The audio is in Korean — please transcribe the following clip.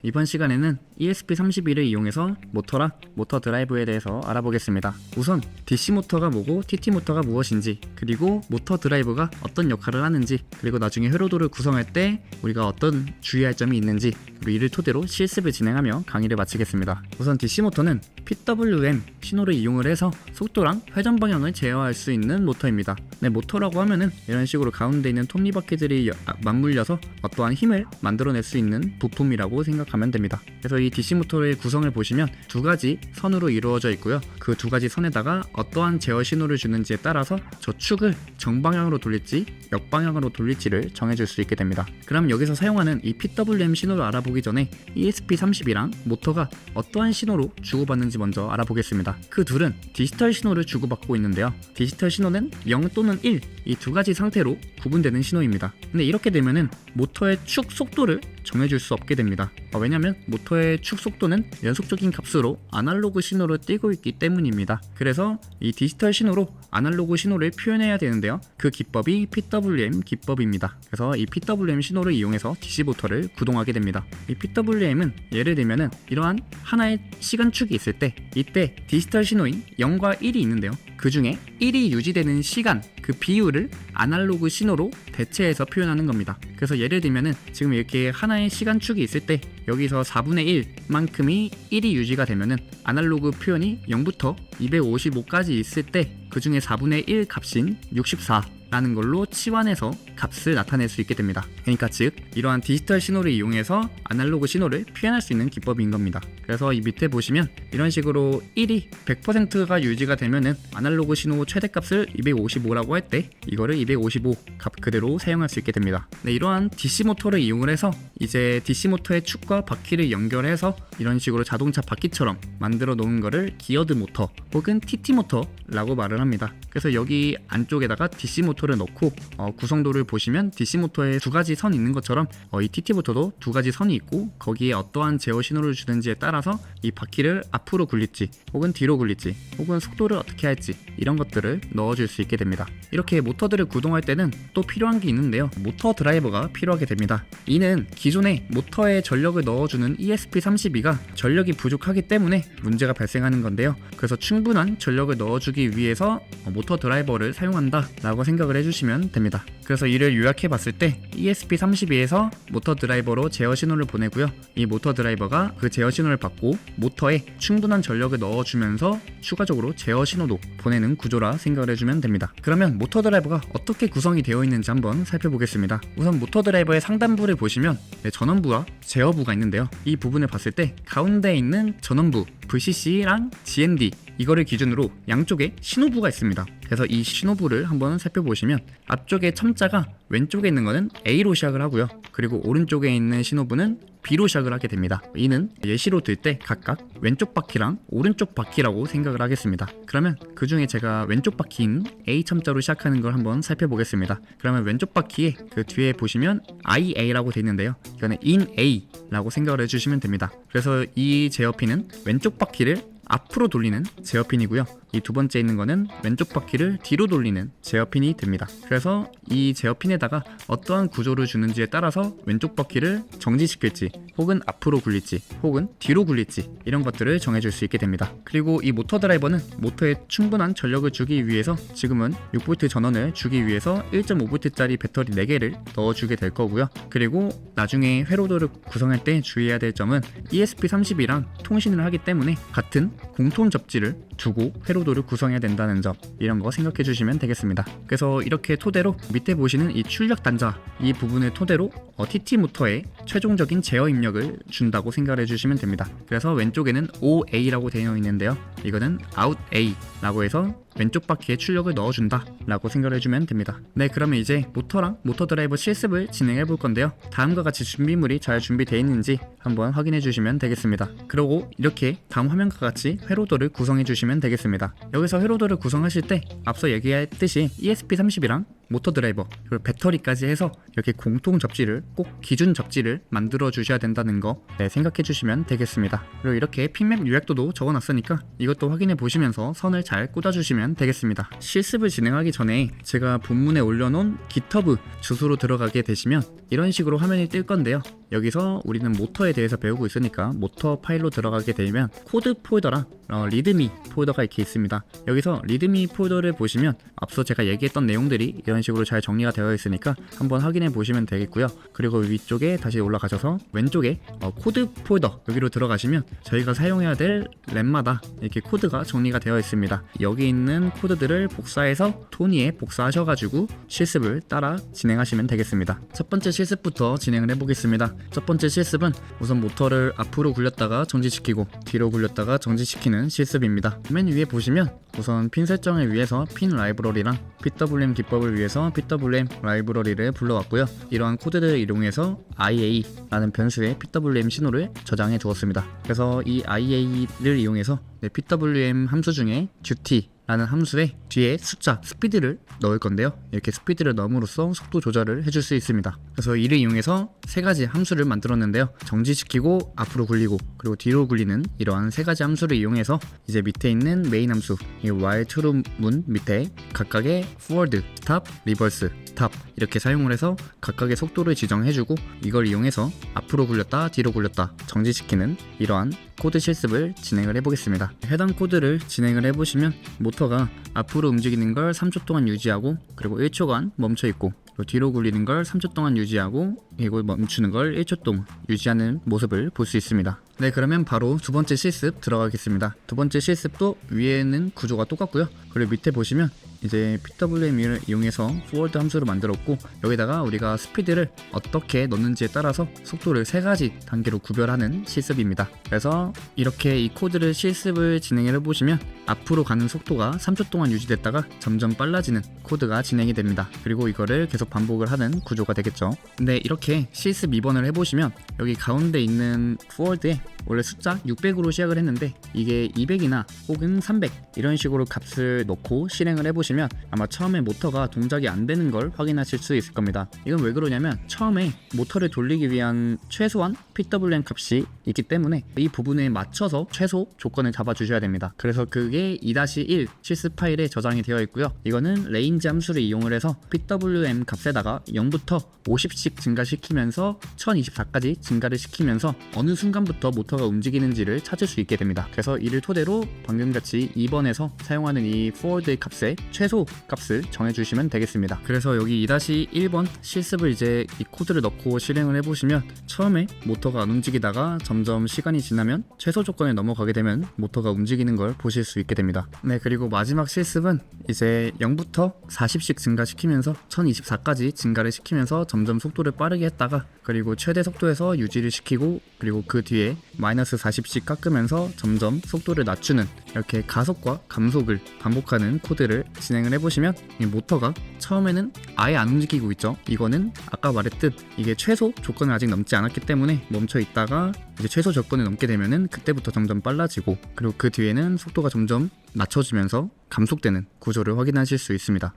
이번 시간에는 ESP32를 이용해서 모터랑 모터 드라이브에 대해서 알아보겠습니다. 우선 DC 모터가 뭐고 TT 모터가 무엇인지, 그리고 모터 드라이브가 어떤 역할을 하는지, 그리고 나중에 회로도를 구성할 때 우리가 어떤 주의할 점이 있는지, 그리고 이를 토대로 실습을 진행하며 강의를 마치겠습니다. 우선 DC 모터는 PWM 신호를 이용을 해서 속도랑 회전 방향을 제어할 수 있는 모터입니다. 모터라고 하면은 이런 식으로 가운데 있는 톱니바퀴들이 맞물려서 어떠한 힘을 만들어낼 수 있는 부품이라고 생각하면 됩니다. 그래서 이 DC 모터의 구성을 보시면 두 가지 선으로 이루어져 있고요. 그 두 가지 선에다가 어떠한 제어 신호를 주는지에 따라서 저 축을 정방향으로 돌릴지 역방향으로 돌릴지를 정해줄 수 있게 됩니다. 그럼 여기서 사용하는 이 PWM 신호를 알아보기 전에 ESP32랑 모터가 어떠한 신호로 주고받는지 먼저 알아보겠습니다. 그 둘은 디지털 신호를 주고받고 있는데요. 디지털 신호는 0 또는 1 이 두 가지 상태로 구분되는 신호입니다. 근데 이렇게 되면은 모터의 축 속도를 정해줄 수 없게 됩니다. 왜냐면 모터의 축 속도는 연속적인 값으로 아날로그 신호를 띄고 있기 때문입니다. 그래서 이 디지털 신호로 아날로그 신호를 표현해야 되는데요. 그 기법이 PWM 기법입니다. 그래서 이 PWM 신호를 이용해서 DC 모터를 구동하게 됩니다. 이 PWM은 예를 들면은 이러한 하나의 시간축이 있을 때, 이때 디지털 신호인 0과 1이 있는데요. 그 중에 1이 유지되는 시간, 그 비율을 아날로그 신호로 대체해서 표현하는 겁니다. 그래서 예를 들면은 지금 이렇게 하나의 시간축이 있을 때 여기서 4분의 1만큼이 1이 유지가 되면은 아날로그 표현이 0부터 255까지 있을 때 그 중에 4분의 1 값인 64라는 걸로 치환해서 값을 나타낼 수 있게 됩니다. 그러니까 즉 이러한 디지털 신호를 이용해서 아날로그 신호를 표현할 수 있는 기법인 겁니다. 그래서 이 밑에 보시면 이런 식으로 1이 100%가 유지가 되면은 아날로그 신호 최대값을 255라고 할 때 이거를 255 값 그대로 사용할 수 있게 됩니다. 이러한 DC 모터를 이용을 해서 이제 DC 모터의 축과 바퀴를 연결해서 이런 식으로 자동차 바퀴처럼 만들어 놓은 거를 기어드 모터 혹은 TT 모터라고 말을 합니다. 그래서 여기 안쪽에다가 DC 모터를 넣고 구성도를 보시면 DC 모터에 두 가지 선 있는 것처럼 이 TT 모터도 두 가지 선이 있고 거기에 어떠한 제어 신호를 주는지에 따라서 이 바퀴를 앞으로 굴릴지 혹은 뒤로 굴릴지 혹은 속도를 어떻게 할지 이런 것들을 넣어줄 수 있게 됩니다. 이렇게 모터들을 구동할 때는 또 필요한 게 있는데요. 모터 드라이버가 필요하게 됩니다. 이는 기존에 모터에 전력을 넣어주는 ESP32가 전력이 부족하기 때문에 문제가 발생하는 건데요. 그래서 충분한 전력을 넣어주기 위해서 모터 드라이버를 사용한다 라고 생각을 해주시면 됩니다. 그래서 이를 요약해 봤을 때 ESP32에서 모터 드라이버로 제어 신호를 보내고요. 이 모터 드라이버가 그 제어 신호를 받고 모터에 충분한 전력을 넣어주면서 추가적으로 제어 신호도 보내는 구조라 생각을 해주면 됩니다. 그러면 모터 드라이버가 어떻게 구성이 되어 있는지 한번 살펴보겠습니다. 우선 모터 드라이버의 상단부를 보시면 전원부와 제어부가 있는데요. 이 부분을 봤을 때 가운데 있는 전원부 VCC랑 GND 이거를 기준으로 양쪽에 신호부가 있습니다. 그래서 이 신호부를 한번 살펴보시면 앞쪽에 첨자가 왼쪽에 있는 거는 A로 시작을 하고요. 그리고 오른쪽에 있는 신호부는 B로 시작을 하게 됩니다. 이는 예시로 들 때 각각 왼쪽 바퀴랑 오른쪽 바퀴라고 생각을 하겠습니다. 그러면 그 중에 제가 왼쪽 바퀴인 A 첨자로 시작하는 걸 한번 살펴보겠습니다. 그러면 왼쪽 바퀴에 그 뒤에 보시면 IA라고 되어 있는데요. 이거는 in A라고 생각을 해주시면 됩니다. 그래서 이 제어핀은 왼쪽 바퀴를 앞으로 돌리는 제어핀이고요. 이 두 번째 있는 거는 왼쪽 바퀴를 뒤로 돌리는 제어핀이 됩니다. 그래서 이 제어핀에다가 어떠한 구조를 주는지에 따라서 왼쪽 바퀴를 정지시킬지 혹은 앞으로 굴릴지 혹은 뒤로 굴릴지 이런 것들을 정해줄 수 있게 됩니다. 그리고 이 모터 드라이버는 모터에 충분한 전력을 주기 위해서 지금은 6V 전원을 주기 위해서 1.5V짜리 배터리 4개를 넣어주게 될 거고요. 그리고 나중에 회로도를 구성할 때 주의해야 될 점은 ESP32랑 통신을 하기 때문에 같은 공통 접지를 두고 회로도를 구성해야 된다는 점, 이런 거 생각해 주시면 되겠습니다. 그래서 이렇게 토대로 밑에 보시는 이 출력 단자 이 부분을 토대로 TT 모터에 최종적인 제어 입력을 준다고 생각해 주시면 됩니다. 그래서 왼쪽에는 OA라고 되어 있는데요. 이거는 Out A라고 해서 왼쪽 바퀴에 출력을 넣어준다 라고 생각을 해주면 됩니다. 그러면 이제 모터랑 모터 드라이버 실습을 진행해 볼 건데요. 다음과 같이 준비물이 잘 준비되어 있는지 한번 확인해 주시면 되겠습니다. 그리고 이렇게 다음 화면과 같이 회로도를 구성해 주시면 되겠습니다. 여기서 회로도를 구성하실 때 앞서 얘기했듯이 ESP32랑 모터 드라이버 그리고 배터리까지 해서 이렇게 공통 접지를 꼭 기준 접지를 만들어 주셔야 된다는 거 생각해 주시면 되겠습니다. 그리고 이렇게 핀맵 요약도도 적어 놨으니까 이것도 확인해 보시면서 선을 잘 꽂아 주시면 되겠습니다. 실습을 진행하기 전에 제가 본문에 올려놓은 GitHub 주소로 들어가게 되시면 이런 식으로 화면이 뜰 건데요. 여기서 우리는 모터에 대해서 배우고 있으니까 모터 파일로 들어가게 되면 코드 폴더랑 리드미 폴더가 이렇게 있습니다. 여기서 리드미 폴더를 보시면 앞서 제가 얘기했던 내용들이 이런 식으로 잘 정리가 되어 있으니까 한번 확인해 보시면 되겠고요. 그리고 위쪽에 다시 올라가셔서 왼쪽에 코드 폴더 여기로 들어가시면 저희가 사용해야 될 램마다 이렇게 코드가 정리가 되어 있습니다. 여기 있는 코드들을 복사해서 토니에 복사하셔가지고 실습을 따라 진행하시면 되겠습니다. 첫 번째 실습부터 진행을 해보겠습니다. 첫 번째 실습은 우선 모터를 앞으로 굴렸다가 정지시키고 뒤로 굴렸다가 정지시키는 실습입니다. 맨 위에 보시면 우선 핀 설정을 위해서 핀 라이브러리랑 PWM 기법을 위해서 PWM 라이브러리를 불러왔고요. 이러한 코드들을 이용해서 IA라는 변수에 PWM 신호를 저장해 두었습니다. 그래서 이 IA를 이용해서 PWM 함수 중에 duty 라는 함수에 뒤에 숫자 스피드를 넣을 건데요. 이렇게 스피드를 넣음으로써 속도 조절을 해줄 수 있습니다. 그래서 이를 이용해서 세 가지 함수를 만들었는데요. 정지시키고 앞으로 굴리고 그리고 뒤로 굴리는 이러한 세 가지 함수를 이용해서 이제 밑에 있는 메인 함수 이 while true 문 밑에 각각의 forward, stop, reverse, stop 이렇게 사용을 해서 각각의 속도를 지정해주고 이걸 이용해서 앞으로 굴렸다 뒤로 굴렸다 정지시키는 이러한 코드 실습을 진행을 해보겠습니다. 해당 코드를 진행을 해보시면 모터가 앞으로 움직이는 걸 3초 동안 유지하고 그리고 1초간 멈춰 있고 뒤로 굴리는 걸 3초 동안 유지하고 그리고 멈추는 걸 1초 동안 유지하는 모습을 볼 수 있습니다. 네, 그러면 바로 두 번째 실습 들어가겠습니다. 두 번째 실습도 위에는 구조가 똑같고요. 그리고 밑에 보시면 이제 PWM을 이용해서 forward 함수를 만들었고 여기다가 우리가 스피드를 어떻게 넣는지에 따라서 속도를 세 가지 단계로 구별하는 실습입니다. 그래서 이렇게 이 코드를 실습을 진행을 해보시면 앞으로 가는 속도가 3초 동안 유지됐다가 점점 빨라지는 코드가 진행이 됩니다. 그리고 이거를 계속 반복을 하는 구조가 되겠죠. 근데 이렇게 실습 2번을 해보시면 여기 가운데 있는 forward에 원래 숫자 600으로 시작을 했는데 이게 200이나 혹은 300 이런 식으로 값을 넣고 실행을 해보시면 아마 처음에 모터가 동작이 안 되는 걸 확인하실 수 있을 겁니다. 이건 왜 그러냐면 처음에 모터를 돌리기 위한 최소한 PWM 값이 있기 때문에 이 부분에 맞춰서 최소 조건을 잡아 주셔야 됩니다. 그래서 그게 2-1 실습 파일에 저장이 되어 있고요. 이거는 레인지 함수를 이용을 해서 PWM 값에다가 0부터 50씩 증가시키면서 1024까지 증가를 시키면서 어느 순간부터 모터가 움직이는지를 찾을 수 있게 됩니다. 그래서 이를 토대로 방금같이 2번에서 사용하는 이 forward 값의 최소 값을 정해주시면 되겠습니다. 그래서 여기 2-1번 실습을 이제 이 코드를 넣고 실행을 해보시면 처음에 모터가 안 움직이다가 점점 시간이 지나면 최소 조건에 넘어가게 되면 모터가 움직이는 걸 보실 수 있게 됩니다. 네, 그리고 마지막 실습은 이제 0부터 40씩 증가시키면서 1024까지 증가를 시키면서 점점 속도를 빠르게 했다가 그리고 최대 속도에서 유지를 시키고 그리고 그 뒤에 마이너스 40씩 깎으면서 점점 속도를 낮추는 이렇게 가속과 감속을 반복하는 코드를 진행을 해보시면 이 모터가 처음에는 아예 안 움직이고 있죠. 이거는 아까 말했듯 이게 최소 조건을 아직 넘지 않았기 때문에 멈춰 있다가 이제 최소 조건을 넘게 되면은 그때부터 점점 빨라지고 그리고 그 뒤에는 속도가 점점 낮춰지면서 감속되는 구조를 확인하실 수 있습니다.